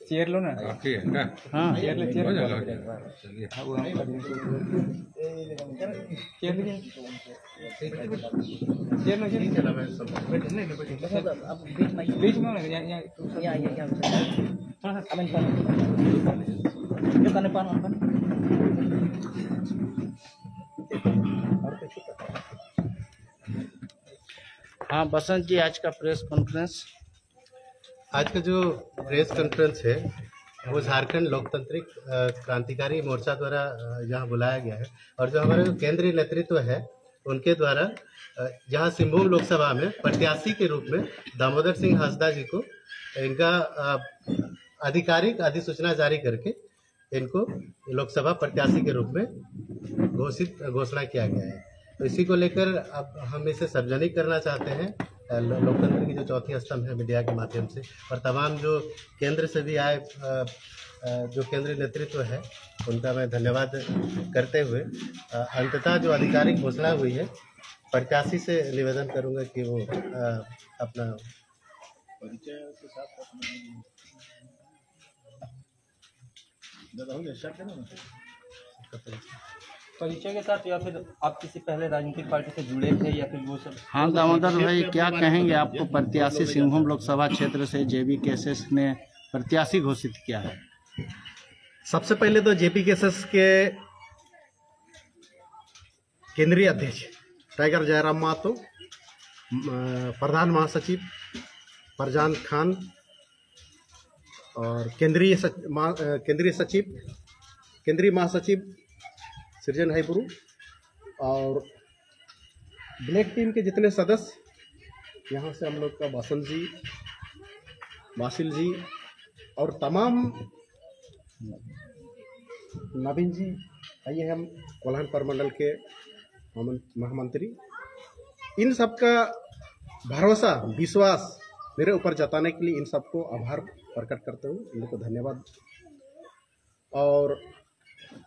Chair लो ना। बाकी है ना? हाँ चेयर ले, चेयर हो ले। जाएगा, चलिए। चेयर लीजिए। चेयर लो, चेयर बीच में होना, यहाँ थोड़ा सा हाँ बसंत जी, आज का प्रेस कॉन्फ्रेंस। आज का जो प्रेस कॉन्फ्रेंस है वो झारखंड लोकतांत्रिक क्रांतिकारी मोर्चा द्वारा यहाँ बुलाया गया है, और जो हमारे जो केंद्रीय नेतृत्व है उनके द्वारा यहाँ सिंहभूम लोकसभा में प्रत्याशी के रूप में दामोदर सिंह हांसदा जी को इनका आधिकारिक अधिसूचना जारी करके इनको लोकसभा प्रत्याशी के रूप में घोषणा किया गया है। तो इसी को लेकर अब हम इसे सार्वजनिक करना चाहते हैं, लोकतंत्र की जो चौथी स्तंभ है मीडिया के माध्यम से, और तमाम जो केंद्र से भी आए जो केंद्रीय नेतृत्व है उनका मैं धन्यवाद करते हुए अंततः जो आधिकारिक घोषणा हुई है, प्रत्याशी से निवेदन करूंगा कि वो अपना परिचय के साथ, या फिर आप किसी पहले राजनीतिक पार्टी से जुड़े थे या फिर वो सब? हाँ दामोदर भाई, क्या कहेंगे? आपको प्रत्याशी सिंहभूम लोकसभा क्षेत्र से जेबी केसेस ने प्रत्याशी घोषित किया है। सबसे पहले तो जेपी केसेस के केंद्रीय अध्यक्ष टाइगर जयराम महतो, प्रधान महासचिव फरजान खान और केंद्रीय महासचिव सृजन हाईपुरू और ब्लैक टीम के जितने सदस्य यहाँ से हम लोग का बसंत जी, वासिल जी और तमाम नवीन जी, आइए हम कोल्हान प्रमंडल के महामंत्री, इन सब का भरोसा विश्वास मेरे ऊपर जताने के लिए इन सबको आभार प्रकट करते हुए इन लोग को धन्यवाद। और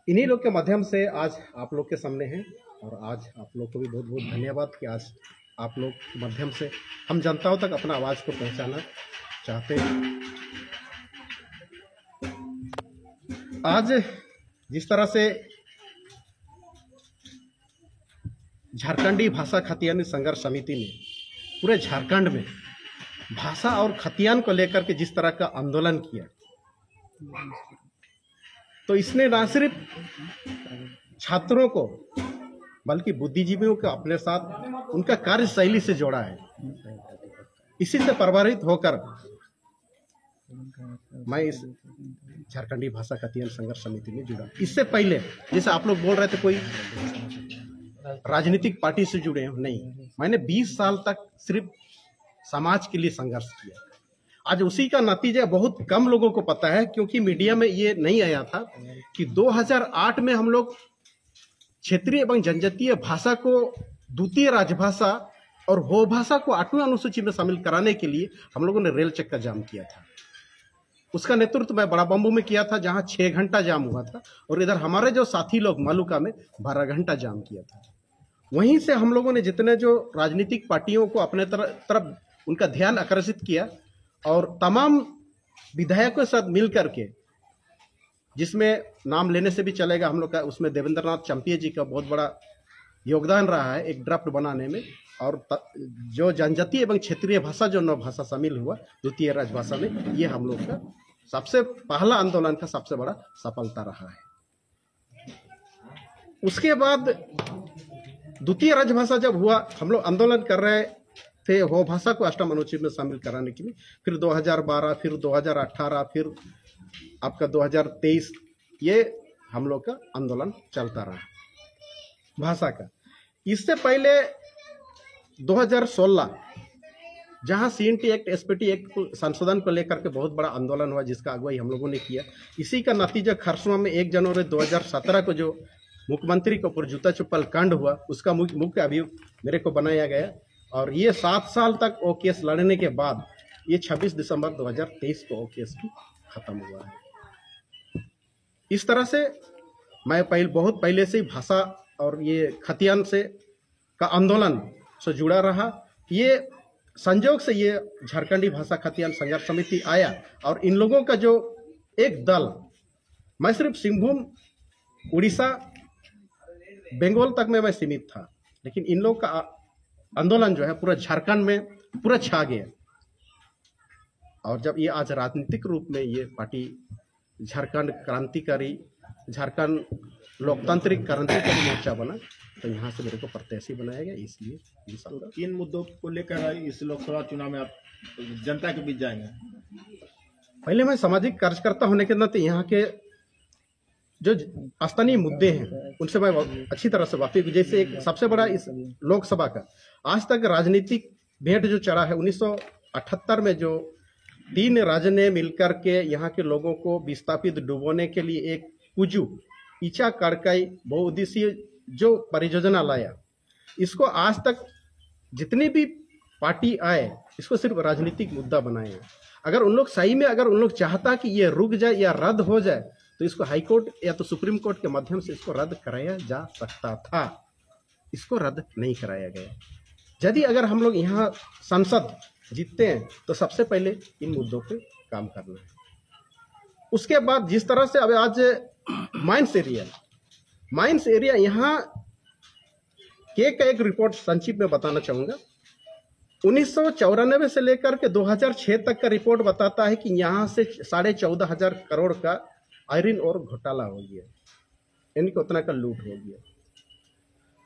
इन्हीं लोग के माध्यम से आज आप लोग के सामने हैं, और आज आप लोग को भी बहुत बहुत धन्यवाद कि आज आप लोग के माध्यम से हम जनताओं तक अपना आवाज़ को पहुंचाना चाहते हैं। आज जिस तरह से झारखंडी भाषा खतियान संघर्ष समिति ने पूरे झारखंड में भाषा और खतियान को लेकर के जिस तरह का आंदोलन किया, तो इसने न सिर्फ छात्रों को बल्कि बुद्धिजीवियों को अपने साथ उनका कार्यशैली से जोड़ा है। इसी से प्रभावित होकर मैं इस झारखंडी भाषा खतियान संघर्ष समिति में जुड़ा। इससे पहले जैसे आप लोग बोल रहे थे कोई राजनीतिक पार्टी से जुड़े हो, नहीं, मैंने 20 साल तक सिर्फ समाज के लिए संघर्ष किया। आज उसी का नतीजा बहुत कम लोगों को पता है, क्योंकि मीडिया में ये नहीं आया था कि 2008 में हम लोग क्षेत्रीय एवं जनजातीय भाषा को द्वितीय राजभाषा और हो भाषा को 8वीं अनुसूची में शामिल कराने के लिए हम लोगों ने रेल चक्का जाम किया था। उसका नेतृत्व मैं बड़ा बम्बू में किया था, जहां 6 घंटा जाम हुआ था, और इधर हमारे जो साथी लोग मालूका में 12 घंटा जाम किया था। वहीं से हम लोगों ने जितने जो राजनीतिक पार्टियों को अपने तरफ उनका ध्यान आकर्षित किया, और तमाम विधायकों के साथ मिल करके, जिसमें नाम लेने से भी चलेगा हम लोग का, उसमें देवेंद्रनाथ चंपिया जी का बहुत बड़ा योगदान रहा है एक ड्राफ्ट बनाने में, और जो जनजातीय एवं क्षेत्रीय भाषा जो 9 भाषा शामिल हुआ द्वितीय राजभाषा में, ये हम लोग का सबसे पहला आंदोलन का सबसे बड़ा सफलता रहा है। उसके बाद द्वितीय राजभाषा जब हुआ, हम लोग आंदोलन कर रहे थे हो भाषा को 8वीं अनुसूची में शामिल कराने के लिए, फिर 2012, फिर 2018, फिर आपका 2023, ये हम लोग का आंदोलन चलता रहा भाषा का। इससे पहले 2016 जहां सीएनटी एक्ट, एसपीटी एक्ट संशोधन को लेकर के बहुत बड़ा आंदोलन हुआ, जिसका अगुवाई हम लोगों ने किया। इसी का नतीजा खरसुआ में 1 जनवरी 2017 को जो मुख्यमंत्री के ऊपर जूता चप्पल कांड हुआ, उसका मुख्य अभियुक्त मेरे को बनाया गया, और ये 7 साल तक वो केस लड़ने के बाद ये 26 दिसंबर 2023 को वो केस भी खत्म हुआ है। इस तरह से मैं बहुत पहले से ही भाषा और ये खतियान से का आंदोलन से जुड़ा रहा। ये संजोग से ये झारखंडी भाषा खतियान संघर्ष समिति आया और इन लोगों का जो एक दल, मैं सिर्फ सिंहभूम, उड़ीसा, बंगाल तक में मैं सीमित था, लेकिन इन लोगों का आंदोलन जो है पूरा झारखंड में पूरा छा गया। और जब ये आज राजनीतिक रूप में ये पार्टी झारखंड क्रांतिकारी, झारखंड लोकतांत्रिक क्रांतिकारी मोर्चा बना, तो यहाँ से मेरे को प्रत्याशी बनाया गया। इसलिए इंशाअल्लाह किन मुद्दों को लेकर इस लोकसभा चुनाव में आप जनता के बीच जाएंगे? पहले मैं सामाजिक कार्यकर्ता होने के नाते यहाँ के जो स्थानीय मुद्दे हैं उनसे मैं अच्छी तरह से वाकिफ। जैसे एक सबसे बड़ा इस लोकसभा का आज तक राजनीतिक भेंट जो चढ़ा है, 1978 में जो 3 राज्य ने मिलकर के यहाँ के लोगों को विस्थापित डुबोने के लिए एक कुजू ईचा कड़काई बहुउद्देशीय जो परियोजना लाया, इसको आज तक जितनी भी पार्टी आए इसको सिर्फ राजनीतिक मुद्दा बनाए हैं। अगर उन लोग सही में अगर उन लोग चाहता कि ये रुक जाए या रद्द हो जाए तो इसको हाई कोर्ट या तो सुप्रीम कोर्ट के माध्यम से इसको रद्द कराया जा सकता था। इसको रद्द नहीं कराया गया। यदि अगर हम लोग यहाँ संसद जीतते हैं तो सबसे पहले इन मुद्दों पे काम करना है। उसके बाद जिस तरह से अब आज माइंस एरिया यहाँ के का एक रिपोर्ट संक्षिप्त में बताना चाहूँगा। 1994 से लेकर के 2006 तक का रिपोर्ट बताता है कि यहाँ से 14,500 करोड़ का आयरन और घोटाला हो गया, यानी कि उतना का लूट हो गया।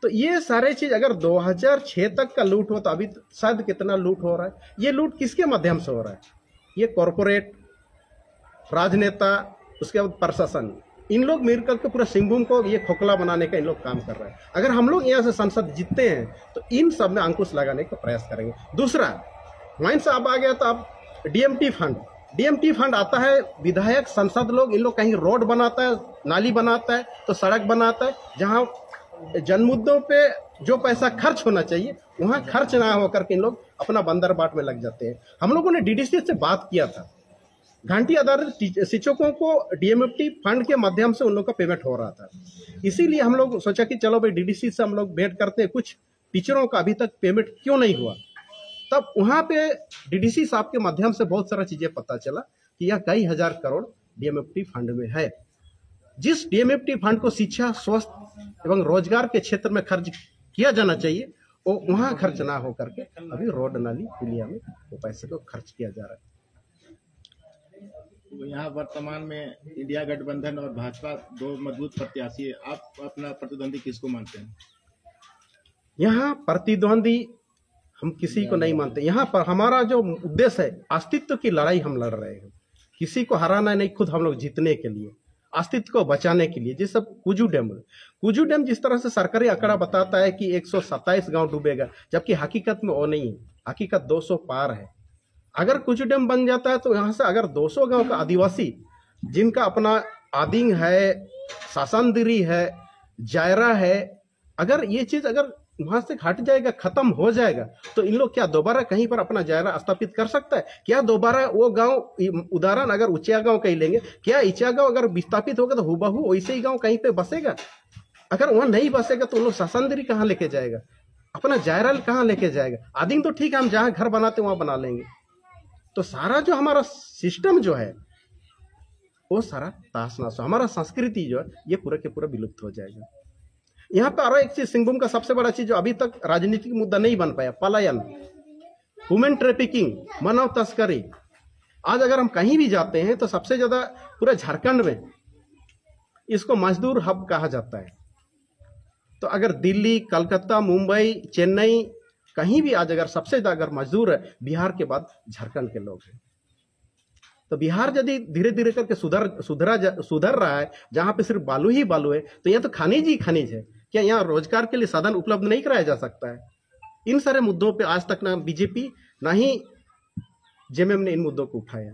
तो ये सारे चीज अगर 2006 तक का लूट हो तो अभी शायद कितना लूट हो रहा है। ये लूट किसके माध्यम से हो रहा है? ये कॉरपोरेट, राजनेता, उसके बाद प्रशासन, इन लोग मिलकर के पूरा सिंहभूम को ये खोखला बनाने का इन लोग काम कर रहे हैं। अगर हम लोग यहाँ से संसद जीतते हैं तो इन सब में अंकुश लगाने का प्रयास करेंगे। दूसरा, माइन साहब आ गया तो अब डीएमटी फंड आता है, विधायक सांसद लोग इन लोग कहीं रोड बनाता है, नाली बनाता है, तो सड़क बनाता है, जहाँ जन मुद्दों पे जो पैसा खर्च होना चाहिए वहाँ खर्च ना होकर के इन लोग अपना बंदर बाट में लग जाते हैं। हम लोगों ने डीडीसी से बात किया था, घंटी आधारित शिक्षकों को डीएमएफटी फंड के माध्यम से उन लोग का पेमेंट हो रहा था। इसीलिए हम लोग सोचा कि चलो भाई डीडीसी से हम लोग भेंट करते हैं, कुछ टीचरों का अभी तक पेमेंट क्यों नहीं हुआ। तब वहाँ पे डीडीसी साहब के माध्यम से बहुत सारा चीजें पता चला कि यह कई हजार करोड़ डीएमएफटी फंड में है। जिस डीएमएफटी फंड को शिक्षा, स्वास्थ्य एवं रोजगार के क्षेत्र में खर्च किया जाना चाहिए वो वहाँ खर्च ना हो करके अभी रोड, नाली, पुलिया में वो पैसे को खर्च किया जा रहा है। यहाँ वर्तमान में इंडिया गठबंधन और भाजपा दो मजबूत प्रत्याशी है, आप अपना प्रतिद्वंदी किसको मानते हैं? यहाँ प्रतिद्वंदी हम किसी को नहीं मानते। यहाँ पर हमारा जो उद्देश्य है, अस्तित्व की लड़ाई हम लड़ रहे हैं। किसी को हराना नहीं, खुद हम लोग जीतने के लिए, अस्तित्व को बचाने के लिए। जिस सब कुजू डैम जिस तरह से सरकारी आंकड़ा बताता है कि 127 गांव डूबेगा, जबकि हकीकत में वो नहीं है, हकीकत 200 पार है। अगर कुजू डैम बन जाता है तो यहाँ से अगर 200 गांव का आदिवासी जिनका अपना आदिंग है, सासनदिरी है, जायरा है, अगर ये चीज अगर वहां से हट जाएगा, खत्म हो जाएगा, तो इन लोग क्या दोबारा कहीं पर अपना जायरा स्थापित कर सकता है? क्या दोबारा वो गांव, उदाहरण अगर ऊंचा गांव कहीं लेंगे, क्या ईचा गांव अगर विस्थापित होगा तो हुबहू वैसे ही गांव कहीं पे बसेगा? अगर वहां नहीं बसेगा तो उन लोग सासनदिरी कहाँ लेके जाएगा, अपना जायरा कहाँ लेके जाएगा? आदिंग तो ठीक है, हम जहाँ घर बनाते वहां बना लेंगे। तो सारा जो हमारा सिस्टम जो है वो सारा तासनास, हमारा संस्कृति जो है ये पूरा के पूरा विलुप्त हो जाएगा। यहाँ पे और एक चीज, सिंहभूम का सबसे बड़ा चीज जो अभी तक राजनीतिक मुद्दा नहीं बन पाया, पलायन, ह्यूमन ट्रैफिकिंग, मानव तस्करी। आज अगर हम कहीं भी जाते हैं तो सबसे ज्यादा पूरा झारखंड में इसको मजदूर हब कहा जाता है। तो अगर दिल्ली, कलकत्ता, मुंबई, चेन्नई, कहीं भी आज अगर सबसे ज्यादा अगर मजदूर है, बिहार के बाद झारखंड के लोग हैं। तो बिहार यदि धीरे धीरे करके सुधर रहा है, जहां पे सिर्फ बालू ही बालू है, तो यहाँ तो खनिज ही खनिज है। क्या यहाँ रोजगार के लिए साधन उपलब्ध नहीं कराया जा सकता है? इन सारे मुद्दों पे आज तक ना बीजेपी ना ही जेएमएम ने इन मुद्दों को उठाया।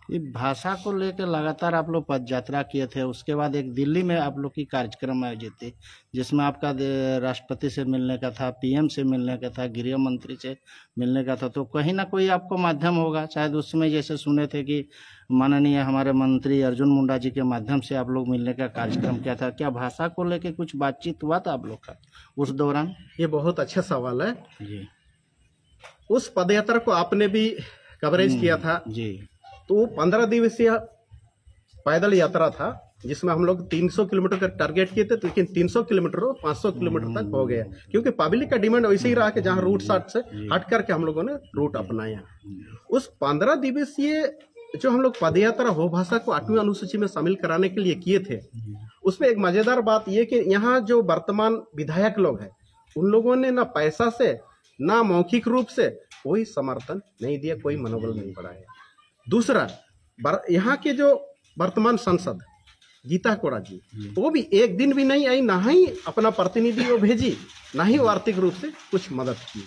ये भाषा को लेकर लगातार आप लोग पद यात्रा किए थे, उसके बाद एक दिल्ली में आप लोग की कार्यक्रम आयोजित थी जिसमें आपका राष्ट्रपति से मिलने का था, पीएम से मिलने का था, गृह मंत्री से मिलने का था। तो कहीं ना कोई आपको माध्यम होगा, शायद उसमें जैसे सुने थे कि माननीय हमारे मंत्री अर्जुन मुंडा जी के माध्यम से आप लोग मिलने का कार्यक्रम किया था। क्या भाषा को लेकर कुछ बातचीत हुआ था आप लोग का उस दौरान? ये बहुत अच्छा सवाल है जी। उस पदयात्रा को आपने भी कवरेज किया था जी। तो वो 15 दिवसीय पैदल यात्रा था जिसमें हम लोग 300 किलोमीटर का टारगेट किए थे, लेकिन 300 किलोमीटर 500 किलोमीटर तक हो गया क्योंकि पब्लिक का डिमांड वैसे ही रहा कि जहाँ रूट साट से हट करके हम लोगों ने रूट अपनाया। उस 15 दिवसीय जो हम लोग पदयात्रा हो भाषा को 8वीं अनुसूची में शामिल कराने के लिए किए थे, उसमें एक मजेदार बात यह कि यहाँ जो वर्तमान विधायक लोग हैं उन लोगों ने ना पैसा से ना मौखिक रूप से कोई समर्थन नहीं दिया, कोई मनोबल नहीं बढ़ाया। दूसरा, यहाँ के जो वर्तमान सांसद गीता कोड़ा जी, वो भी एक दिन भी नहीं आई, ना ही अपना प्रतिनिधि वो भेजी, ना ही वो आर्थिक रूप से कुछ मदद की।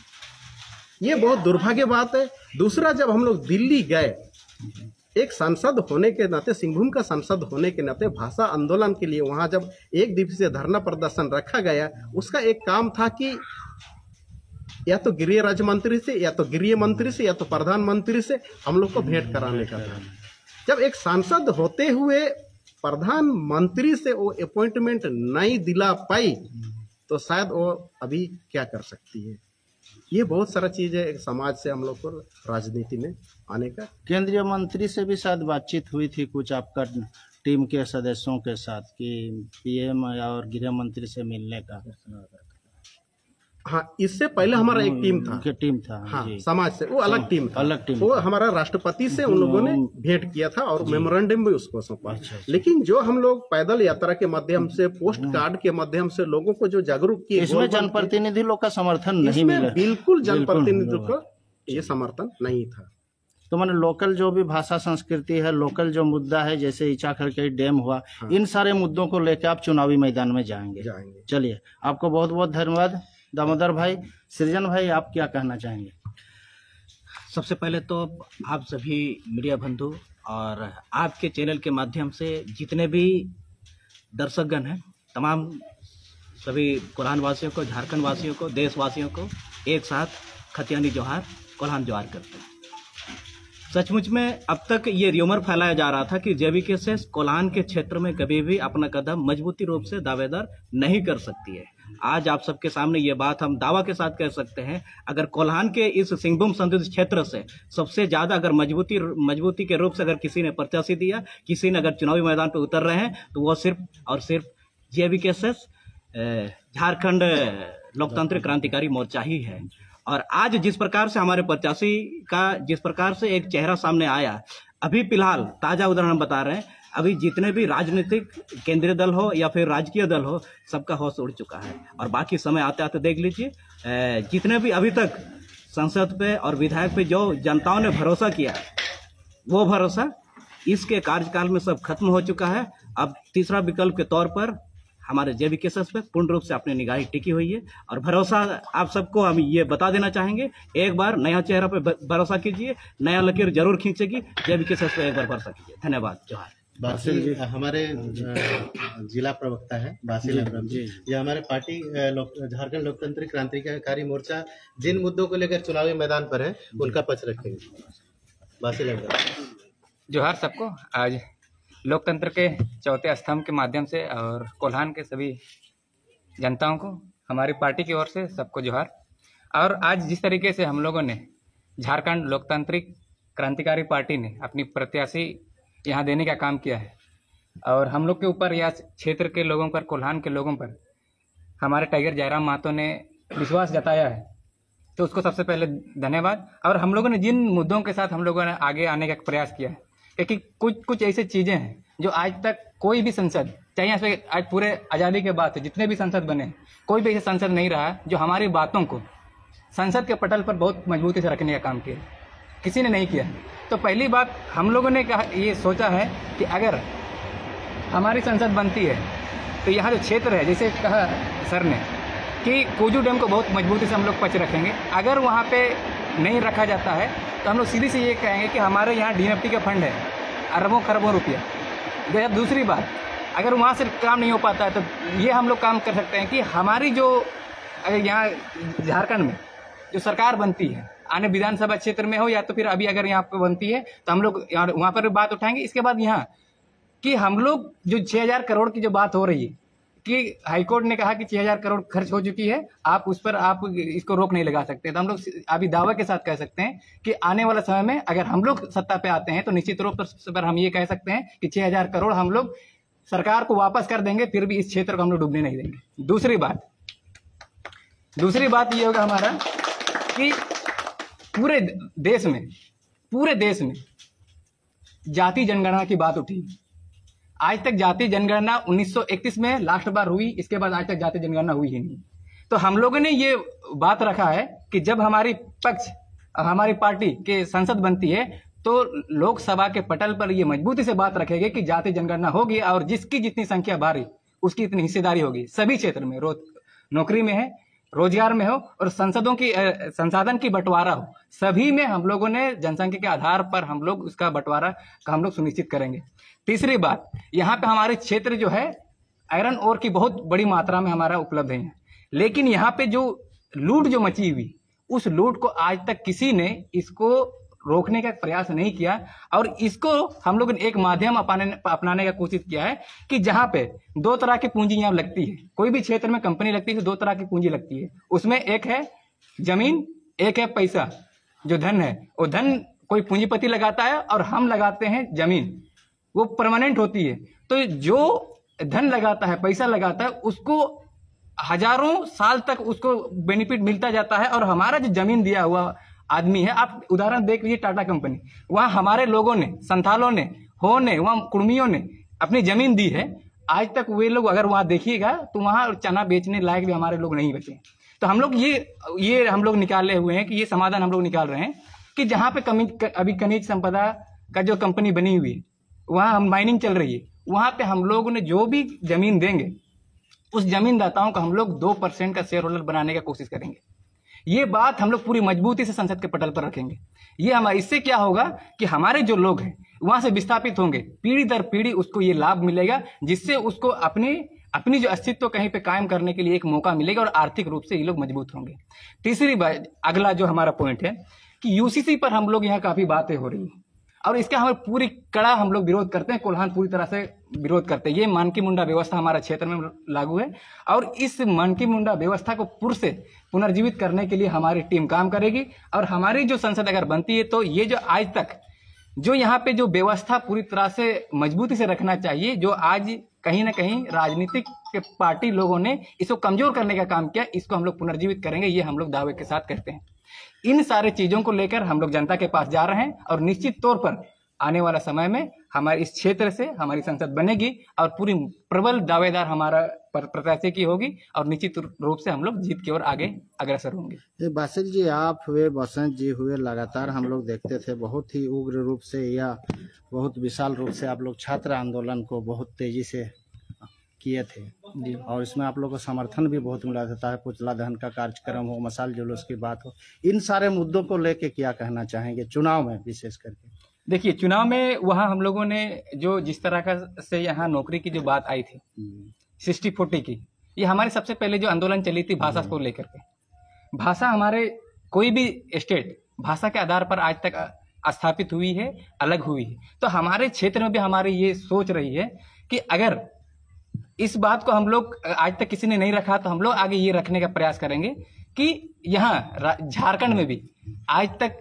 ये बहुत दुर्भाग्य बात है। दूसरा, जब हम लोग दिल्ली गए, एक सांसद होने के नाते, सिंहभूम का सांसद होने के नाते भाषा आंदोलन के लिए वहां जब एक दिवसीय धरना प्रदर्शन रखा गया, उसका एक काम था कि या तो गृह राज्य मंत्री से, या तो गृह मंत्री से, या तो प्रधानमंत्री से हम लोग को भेंट कराने का था। जब एक सांसद होते हुए प्रधानमंत्री से वो अपॉइंटमेंट नहीं दिला पाई तो शायद वो अभी क्या कर सकती है। ये बहुत सारा चीज है, एक समाज से हम लोग को राजनीति में आने का। केंद्रीय मंत्री से भी शायद बातचीत हुई थी कुछ आपका टीम के सदस्यों के साथ कि पीएम और गृह मंत्री से मिलने का। हाँ, इससे पहले हमारा एक टीम था हाँ, जी। समाज से, वो अलग टीम था, वो था। हमारा राष्ट्रपति से उन लोगों ने भेंट किया था और मेमोरेंडम भी उसको सौंपा। लेकिन जो हम लोग पैदल यात्रा के माध्यम से, पोस्ट कार्ड के माध्यम से लोगों को जो जागरूक किए, इसमें जनप्रतिनिधि लोग का समर्थन नहीं मिला, बिल्कुल जनप्रतिनिधि को ये समर्थन नहीं था। तो मैंने लोकल जो भी भाषा संस्कृति है, लोकल जो मुद्दा है, जैसे इचा खड़कई डैम हुआ, इन सारे मुद्दों को लेकर आप चुनावी मैदान में जाएंगे। चलिए, आपको बहुत बहुत धन्यवाद दामोदर भाई। सृजन भाई, आप क्या कहना चाहेंगे? सबसे पहले तो आप सभी मीडिया बंधु और आपके चैनल के माध्यम से जितने भी दर्शकगण हैं, तमाम सभी कोल्हान वासियों को, झारखंड वासियों को, देशवासियों को एक साथ खतियानी जोहार, कोल्हान जोहार करते हैं। सचमुच में अब तक ये र्यूमर फैलाया जा रहा था कि जेवीके कोल्हान के क्षेत्र में कभी भी अपना कदम मजबूती रूप से दावेदार नहीं कर सकती है। आज आप सबके सामने ये बात हम दावा के साथ कह सकते हैं, अगर कोल्हान के इस सिंहभूम संसदीय क्षेत्र से सबसे ज्यादा अगर मजबूती के रूप से अगर किसी ने प्रत्याशी दिया, किसी ने अगर चुनावी मैदान पर उतर रहे हैं, तो वो सिर्फ और सिर्फ जेवीके झारखंड लोकतांत्रिक क्रांतिकारी मोर्चा ही है। और आज जिस प्रकार से हमारे प्रत्याशी का जिस प्रकार से एक चेहरा सामने आया, अभी फिलहाल ताजा उदाहरण हम बता रहे हैं, अभी जितने भी राजनीतिक केंद्रीय दल हो या फिर राजकीय दल हो, सबका होश उड़ चुका है। और बाकी समय आते आते देख लीजिए, जितने भी अभी तक संसद पे और विधायक पे जो जनताओं ने भरोसा किया, वो भरोसा इसके कार्यकाल में सब खत्म हो चुका है। अब तीसरा विकल्प के तौर पर हमारे जेवीके पे पूर्ण रूप से अपनी निगाहें टिकी हुई है। और भरोसा आप सबको हम ये बता देना चाहेंगे, एक बार नया चेहरा पे भरोसा कीजिए, नया लकीर जरूर खींचेगी, जेवीके पे एक बार भरोसा कीजिए। धन्यवाद। जोहार। बासिल जी हमारे जिला प्रवक्ता है, बासिल अहमद जी। ये हमारे पार्टी झारखंड लोकतांत्रिक क्रांतिकारी मोर्चा जिन मुद्दों को लेकर चुनावी मैदान पर है, उनका पक्ष रखेंगे। बासिल अहमद। जोहार सबको। आज लोकतंत्र के चौथे स्तंभ के माध्यम से और कोल्हान के सभी जनताओं को हमारी पार्टी की ओर से सबको जोहार। और आज जिस तरीके से हम लोगों ने झारखंड लोकतांत्रिक क्रांतिकारी पार्टी ने अपनी प्रत्याशी यहाँ देने का काम किया है, और हम लोग के ऊपर या क्षेत्र के लोगों पर, कोल्हान के लोगों पर हमारे टाइगर जयराम महतो ने विश्वास जताया है, तो उसको सबसे पहले धन्यवाद। और हम लोगों ने जिन मुद्दों के साथ हम लोगों ने आगे आने का प्रयास किया है, क्योंकि कुछ ऐसी चीज़ें हैं जो आज तक कोई भी संसद, चाहे यहाँ से आज पूरे आज़ादी के बाद जितने भी संसद बने, कोई भी ऐसा संसद नहीं रहा जो हमारी बातों को संसद के पटल पर बहुत मजबूती से रखने का काम किया, किसी ने नहीं किया। तो पहली बात हम लोगों ने कहा, ये सोचा है कि अगर हमारी संसद बनती है तो यहाँ जो क्षेत्र है, जैसे कहा सर ने कि कुजू डैम को बहुत मजबूती से हम लोग पच रखेंगे। अगर वहाँ पे नहीं रखा जाता है तो हम लोग सीधी से ये कहेंगे कि हमारे यहाँ डीएनएफटी का फंड है अरबों खरबों रुपया। दूसरी बात, अगर वहाँ से काम नहीं हो पाता है तो ये हम लोग काम कर सकते हैं कि हमारी जो अगर यहाँ झारखंड में जो सरकार बनती है, आने विधानसभा क्षेत्र में हो या तो फिर अभी अगर यहाँ पे बनती है, तो हम लोग यहाँ वहाँ पर बात उठाएंगे। इसके बाद यहाँ कि हम लोग जो 6,000 करोड़ की जो बात हो रही है कि हाईकोर्ट ने कहा कि 6,000 करोड़ खर्च हो चुकी है, आप उस पर आप इसको रोक नहीं लगा सकते। तो हम लोग अभी दावे के साथ कह सकते हैं कि आने वाले समय में अगर हम लोग सत्ता पे आते हैं तो निश्चित रूप पर हम ये कह सकते हैं कि 6,000 करोड़ हम लोग सरकार को वापस कर देंगे, फिर भी इस क्षेत्र को हम लोग डूबने नहीं देंगे। दूसरी बात ये होगा हमारा कि पूरे देश में जाति जनगणना की बात उठी। आज तक जाति जनगणना 1931 में लास्ट बार हुई, इसके बाद आज तक जाति जनगणना हुई ही नहीं। तो हम लोगों ने ये बात रखा है कि जब हमारी पार्टी के संसद बनती है तो लोकसभा के पटल पर ये मजबूती से बात रखेगी कि जाति जनगणना होगी और जिसकी जितनी संख्या भारी उसकी इतनी हिस्सेदारी होगी सभी क्षेत्र में, नौकरी में है, रोजगार में हो और संसाधन की बंटवारा हो, सभी में हम लोगों ने जनसंख्या के आधार पर हम लोग उसका बंटवारा का हम लोग सुनिश्चित करेंगे। तीसरी बात, यहाँ पे हमारे क्षेत्र जो है आयरन ओर की बहुत बड़ी मात्रा में हमारा उपलब्ध है, लेकिन यहाँ पे जो लूट जो मची हुई, उस लूट को आज तक किसी ने इसको रोकने का प्रयास नहीं किया और इसको हम लोग ने एक माध्यम अपनाने का कोशिश किया है कि जहां पे दो तरह की पूंजी यहाँ लगती है, कोई भी क्षेत्र में कंपनी लगती है तो दो तरह की पूंजी लगती है। उसमें एक है जमीन, एक है पैसा। जो धन है वो धन कोई पूंजीपति लगाता है और हम लगाते हैं जमीन, वो परमानेंट होती है। तो जो धन लगाता है, पैसा लगाता है, उसको हजारों साल तक उसको बेनिफिट मिलता जाता है। और हमारा जो जमीन दिया हुआ आदमी है, आप उदाहरण देख लीजिए टाटा कंपनी, वहां हमारे लोगों ने, संथालों ने, वहां कुर्मियों ने अपनी जमीन दी है। आज तक वे लोग अगर वहां देखिएगा तो वहां चना बेचने लायक भी हमारे लोग नहीं बचे। तो हम लोग ये हम लोग निकाले हुए हैं कि ये समाधान हम लोग निकाल रहे हैं कि जहां पे अभी खनिज संपदा का जो कंपनी बनी हुई है, वहां हम माइनिंग चल रही है, वहां पे हम लोगों ने जो भी जमीन देंगे उस जमीनदाताओं को हम लोग 2% का शेयर होल्डर बनाने का कोशिश करेंगे। ये बात हम लोग पूरी मजबूती से संसद के पटल पर रखेंगे। ये हमारे इससे क्या होगा कि हमारे जो लोग हैं वहां से विस्थापित होंगे, पीढ़ी दर पीढ़ी उसको ये लाभ मिलेगा, जिससे उसको अपनी जो अस्तित्व कहीं पे कायम करने के लिए एक मौका मिलेगा और आर्थिक रूप से ये लोग मजबूत होंगे। तीसरी बात, अगला जो हमारा पॉइंट है कि यूसीसी पर हम लोग यहाँ काफी बातें हो रही है और इसका हमें पूरी कड़ा हम लोग विरोध करते हैं, कोल्हान पूरी तरह से विरोध करते हैं। ये मानकी मुंडा व्यवस्था हमारा क्षेत्र में लागू है और इस मानकी मुंडा व्यवस्था को पुर से पुनर्जीवित करने के लिए हमारी टीम काम करेगी। और हमारी जो संसद अगर बनती है तो ये जो आज तक जो यहाँ पे जो व्यवस्था पूरी तरह से मजबूती से रखना चाहिए, जो आज कहीं ना कहीं राजनीतिक के पार्टी लोगों ने इसको कमजोर करने का काम किया, इसको हम लोग पुनर्जीवित करेंगे, ये हम लोग दावे के साथ कहते हैं। इन सारे चीजों को लेकर हम लोग जनता के पास जा रहे हैं और निश्चित तौर पर आने वाला समय में हमारे इस क्षेत्र से हमारी संसद बनेगी और पूरी प्रबल दावेदार हमारा प्रत्याशी की होगी और निश्चित रूप से हम लोग जीत की ओर आगे अग्रसर होंगे। ये बासित जी आप हुए, बसंत जी हुए, लगातार हम लोग देखते थे बहुत ही उग्र रूप से या बहुत विशाल रूप से आप लोग छात्र आंदोलन को बहुत तेजी से किए थे जी, और इसमें आप लोगों को समर्थन भी बहुत मिला था, चाहे पुतला दहन का कार्यक्रम हो, मशाल जुलूस की बात हो। इन सारे मुद्दों को लेके क्या कहना चाहेंगे चुनाव में विशेष करके? देखिए, चुनाव में वहाँ हम लोगों ने जो जिस तरह का से यहाँ नौकरी की जो बात आई थी 60-40 की, ये हमारे सबसे पहले जो आंदोलन चली थी भाषा को लेकर के। भाषा हमारे कोई भी स्टेट भाषा के आधार पर आज तक स्थापित हुई है, अलग हुई है। तो हमारे क्षेत्र में भी हमारी ये सोच रही है कि अगर इस बात को हम लोग आज तक किसी ने नहीं रखा तो हम लोग आगे ये रखने का प्रयास करेंगे कि यहाँ झारखंड में भी आज तक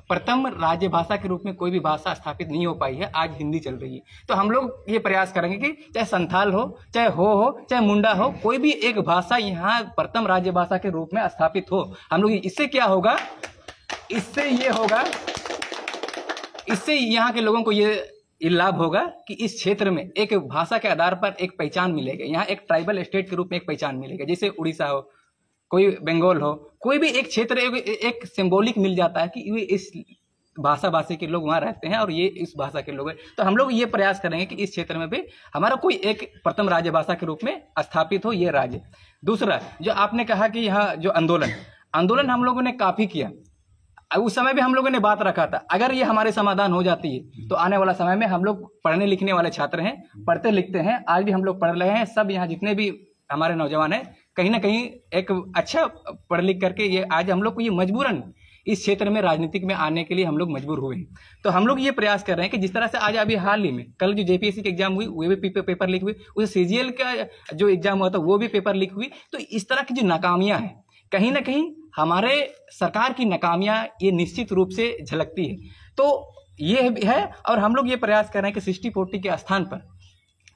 प्रथम राज्य भाषा के रूप में कोई भी भाषा स्थापित नहीं हो पाई है, आज हिंदी चल रही है। तो हम लोग ये प्रयास करेंगे कि चाहे संथाल हो, चाहे हो, चाहे मुंडा हो, कोई भी एक भाषा यहाँ प्रथम राज्य भाषा के रूप में स्थापित हो। हम लोग इससे क्या होगा, इससे ये होगा, इससे यहाँ के लोगों को ये लाभ होगा कि इस क्षेत्र में एक भाषा के आधार पर एक पहचान मिलेगा। यहाँ एक ट्राइबल स्टेट के रूप में एक पहचान मिलेगा, जैसे उड़ीसा हो, कोई बंगाल हो, कोई भी एक क्षेत्र एक सिंबॉलिक मिल जाता है कि ये इस भाषा के लोग वहाँ रहते हैं और ये इस भाषा के लोग हैं। तो हम लोग ये प्रयास करेंगे कि इस क्षेत्र में भी हमारा कोई एक प्रथम राज्य भाषा के रूप में स्थापित हो ये राज्य। दूसरा, जो आपने कहा कि यहाँ जो आंदोलन हम लोगों ने काफी किया, उस समय भी हम लोगों ने बात रखा था अगर ये हमारे समाधान हो जाती है तो आने वाला समय में हम लोग पढ़ने लिखने वाले छात्र हैं, पढ़ते लिखते हैं, आज भी हम लोग पढ़ रहे हैं। सब यहाँ जितने भी हमारे नौजवान हैं कहीं ना कहीं एक अच्छा पढ़ लिख करके ये आज हम लोग को ये मजबूरन इस क्षेत्र में राजनीतिक में आने के लिए हम लोग मजबूर हुए हैं। तो हम लोग ये प्रयास कर रहे हैं कि जिस तरह से आज अभी हाल ही में कल जो जेपीएससी की एग्जाम हुई वो भी पेपर लीक हुई, उसे सीजीएल का जो एग्जाम हुआ था वो भी पेपर लीक हुई। तो इस तरह की जो नाकामियां हैं, कहीं ना कहीं हमारे सरकार की नाकामियां ये निश्चित रूप से झलकती है। तो ये है, और हम लोग ये प्रयास कर रहे हैं कि 60-40 के स्थान पर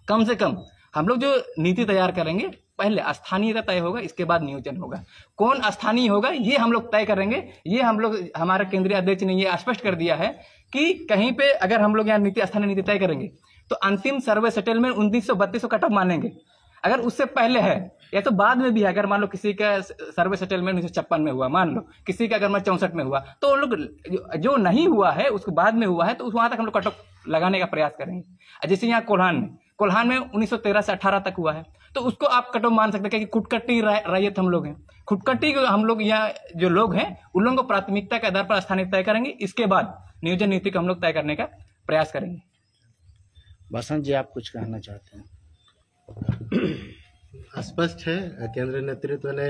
कम से कम हम लोग जो नीति तैयार करेंगे, पहले स्थानीयता तय होगा, इसके बाद नियोजन होगा। कौन स्थानीय होगा ये हम लोग तय करेंगे। ये हम लोग, हमारे केंद्रीय अध्यक्ष ने ये स्पष्ट कर दिया है कि कहीं पे अगर हम लोग यहाँ नीति स्थानीय नीति तय करेंगे तो अंतिम सर्वे सेटलमेंट 1932 कट ऑफ मानेंगे। अगर उससे पहले है या तो बाद में भी है, अगर मान लो किसी का सर्वे सेटलमेंट 1956 में हुआ, मान लो किसी का अगर मैं 64 में हुआ, तो उन लोग जो नहीं हुआ है उसको बाद में हुआ है तो वहां तक हम लोग कट ऑफ लगाने का प्रयास करेंगे। जैसे यहाँ कोल्हान में 1913 से 18 तक हुआ है, तो उसको आप कट ऑफ मान सकते हैं कि खुटकट्टी रैयत हम लोग हैं। खुटकट्टी हम लोग यहाँ जो लोग हैं उन लोगों को प्राथमिकता के आधार पर स्थानीय तय करेंगे, इसके बाद नियोजन नीति को हम लोग तय करने का प्रयास करेंगे। बसंत जी, आप कुछ कहना चाहते हैं? स्पष्ट है, केंद्रीय नेतृत्व ने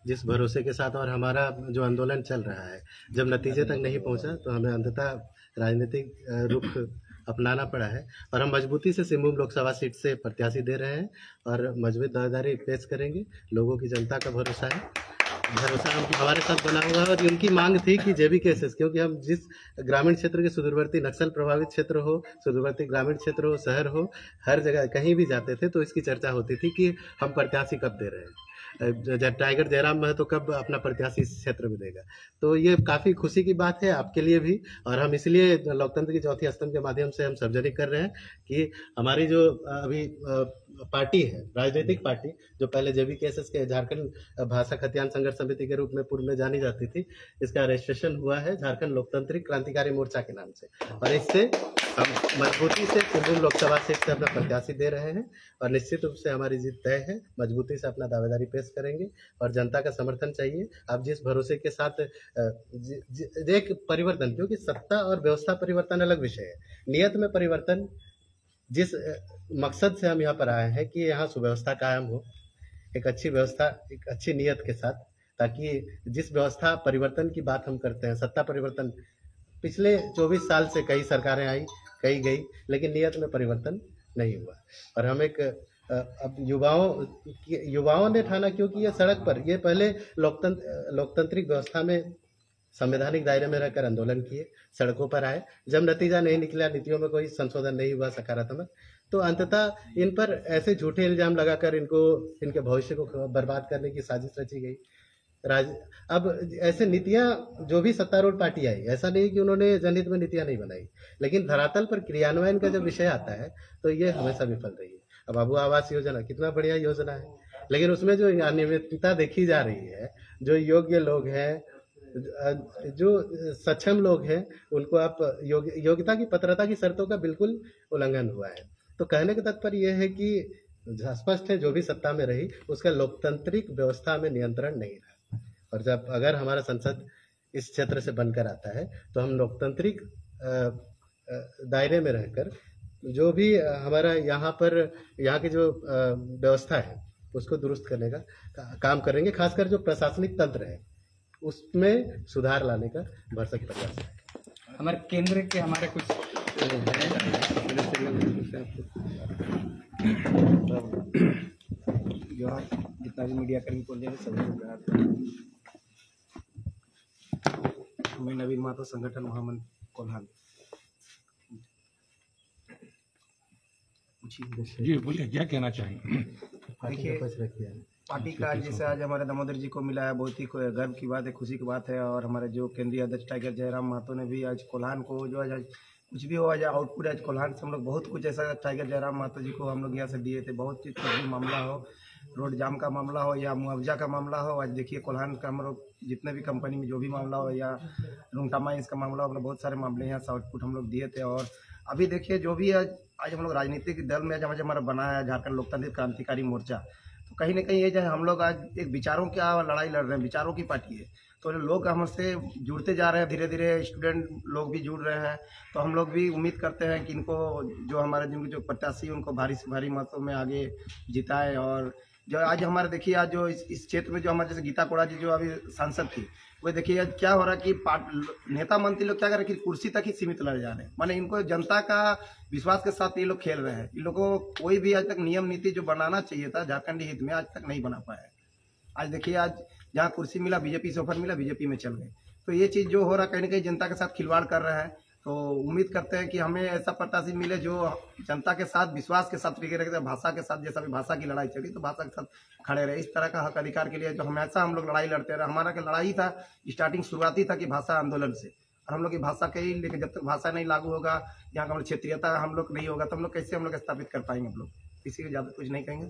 जिस भरोसे के साथ और हमारा जो आंदोलन चल रहा है, जब नतीजे तक नहीं पहुंचा तो हमें अंततः राजनीतिक रुख अपनाना पड़ा है। और हम मजबूती से सिंहभूम लोकसभा सीट से प्रत्याशी दे रहे हैं और मजबूत दावेदारी पेश करेंगे। लोगों की जनता का भरोसा है, भरोसा हमारे साथ बना हुआ है। और उनकी मांग थी कि जेबी केसेस, क्योंकि हम जिस ग्रामीण क्षेत्र के सुदूरवर्ती नक्सल प्रभावित क्षेत्र हो, सुदूरवर्ती ग्रामीण क्षेत्र हो, शहर हो, हर जगह कहीं भी जाते थे तो इसकी चर्चा होती थी कि हम प्रत्याशी कब दे रहे हैं, टाइगर जयराम महतो कब अपना प्रत्याशी इस क्षेत्र में देगा। तो ये काफ़ी खुशी की बात है आपके लिए भी, और हम इसलिए लोकतंत्र की चौथी स्तंभ के माध्यम से हम सार्वजनिक कर रहे हैं कि हमारी जो अभी पार्टी है, राजनीतिक पार्टी, जो पहले जेबीकेएसएस के झारखंड भाषा खतियान संघर्ष समिति के रूप में पूर्व में जानी जाती थी, इसका रजिस्ट्रेशन हुआ है झारखंड लोकतांत्रिक क्रांतिकारी मोर्चा के नाम से। और इससे हम मजबूती से सिंहभूम लोकसभा सीट से अपना प्रत्याशी दे रहे हैं और निश्चित रूप से हमारी जीत तय है। मजबूती से अपना दावेदारी पेश करेंगे और जनता का समर्थन चाहिए। आप जिस भरोसे के साथ एक परिवर्तन, क्योंकि सत्ता और व्यवस्था परिवर्तन अलग विषय है, नियत में परिवर्तन, जिस मकसद से हम यहाँ पर आए हैं कि यहाँ सुव्यवस्था कायम हो, एक अच्छी व्यवस्था, एक अच्छी नियत के साथ, ताकि जिस व्यवस्था परिवर्तन की बात हम करते हैं, सत्ता परिवर्तन, पिछले 24 साल से कई सरकारें आई, कई गई, लेकिन नियत में परिवर्तन नहीं हुआ। और हम एक अब युवाओं ने ठाना, क्योंकि ये सड़क पर, ये पहले लोकतांत्रिक व्यवस्था में संवैधानिक दायरे में रहकर आंदोलन किए, सड़कों पर आए। जब नतीजा नहीं निकला, नीतियों में कोई संशोधन नहीं हुआ सकारात्मक, तो अंततः इन पर ऐसे झूठे इल्जाम लगाकर इनके भविष्य को बर्बाद करने की साजिश रची गई। अब ऐसे नीतियां, जो भी सत्तारूढ़ पार्टी आई, ऐसा नहीं कि उन्होंने जनहित में नीतियां नहीं बनाई, लेकिन धरातल पर क्रियान्वयन का जब विषय आता है तो ये हमेशा विफल रही है। अब बाबू आवास योजना कितना बढ़िया योजना है, लेकिन उसमें जो अनियमितता देखी जा रही है, जो योग्य लोग हैं, जो सक्षम लोग हैं, उनको आप योग्यता की, पात्रता की शर्तों का बिल्कुल उल्लंघन हुआ है। तो कहने का तात्पर्य यह है कि स्पष्ट है, जो भी सत्ता में रही उसका लोकतांत्रिक व्यवस्था में नियंत्रण नहीं रहा। और जब अगर हमारा संसद इस क्षेत्र से बनकर आता है तो हम लोकतांत्रिक दायरे में रहकर जो भी हमारा यहाँ की जो व्यवस्था है उसको दुरुस्त करने का काम करेंगे। खासकर जो प्रशासनिक तंत्र है उसमें सुधार लाने का भरसक प्रयास है। हमारे केंद्र के हमारे कुछ जितना भी मीडिया कर्मी बोल रहे हैं सभी मैं नवीन माता संगठन महामंत्री कोल्हान। जी बोलिए, क्या कहना चाहेंगे? देखिए, पार्टी का जैसे आज हमारे दामोदर जी को मिला है, बहुत ही गर्व की बात है, खुशी की बात है। और हमारे जो केंद्रीय अध्यक्ष टाइगर जयराम महतो ने भी आज कोल्हान को, जो आज कुछ भी हो, आज आउटपुट आज कोल्हान से हम लोग बहुत कुछ ऐसा टाइगर जयराम महतो जी को हम लोग यहाँ से दिए थे। बहुत चीज का भी मामला हो, रोड जाम का मामला हो या मुआवजा का मामला हो, आज देखिए कोल्हान का हम लोग जितने भी कंपनी में जो भी मामला हो या रुंगटा माइंस का मामला हो, बहुत सारे मामले यहाँ से आउटपुट हम लोग दिए थे। और अभी देखिए जो भी आज हम लोग राजनीतिक दल में आज हमारा बना है झारखंड लोकतांत्रिक क्रांतिकारी मोर्चा, तो कहीं ना कहीं ये जो हम लोग आज एक विचारों की लड़ाई लड़ रहे हैं, विचारों की पार्टी है। तो लोग हमसे जुड़ते जा रहे हैं, धीरे धीरे स्टूडेंट लोग भी जुड़ रहे हैं। तो हम लोग भी उम्मीद करते हैं कि इनको जो हमारे जिनके जो प्रत्याशी उनको भारी से भारी मतों में आगे जिताएं। और जो आज हमारे देखिए आज जो इस क्षेत्र में जो हमारे जैसे गीता कोड़ा जी जो अभी सांसद थी, वो देखिए आज क्या हो रहा है कि नेता मंत्री लोग क्या कर रहे हैं कि कुर्सी तक ही सीमित लड़ जा रहे हैं। माने इनको जनता का विश्वास के साथ ये लोग खेल रहे हैं। इन लोगों को कोई भी आज तक नियम नीति जो बनाना चाहिए था झारखंडी हित में आज तक नहीं बना पाया है। आज देखिए आज जहाँ कुर्सी मिला बीजेपी से ऑफर मिला बीजेपी में चल गए। तो ये चीज़ जो हो रहा है कहीं ना कहीं जनता के साथ खिलवाड़ कर रहा है। तो उम्मीद करते हैं कि हमें ऐसा प्रत्याशी मिले जो जनता के साथ विश्वास के साथ टिके रहे, भाषा के साथ, जैसा भी भाषा की लड़ाई चली तो भाषा के साथ खड़े रहे। इस तरह का हक अधिकार के लिए जो हमेशा हम लोग लड़ाई लड़ते रहे। हमारा क्या लड़ाई था, स्टार्टिंग शुरुआती था कि भाषा आंदोलन से, और हम लोग की भाषा के ही, लेकिन जब तक भाषा नहीं लागू होगा, यहाँ का हम लोग क्षेत्रीयता हम लोग नहीं होगा तो हम लोग कैसे हम लोग स्थापित कर पाएंगे। हम लोग इसी ज़्यादा कुछ नहीं कहेंगे।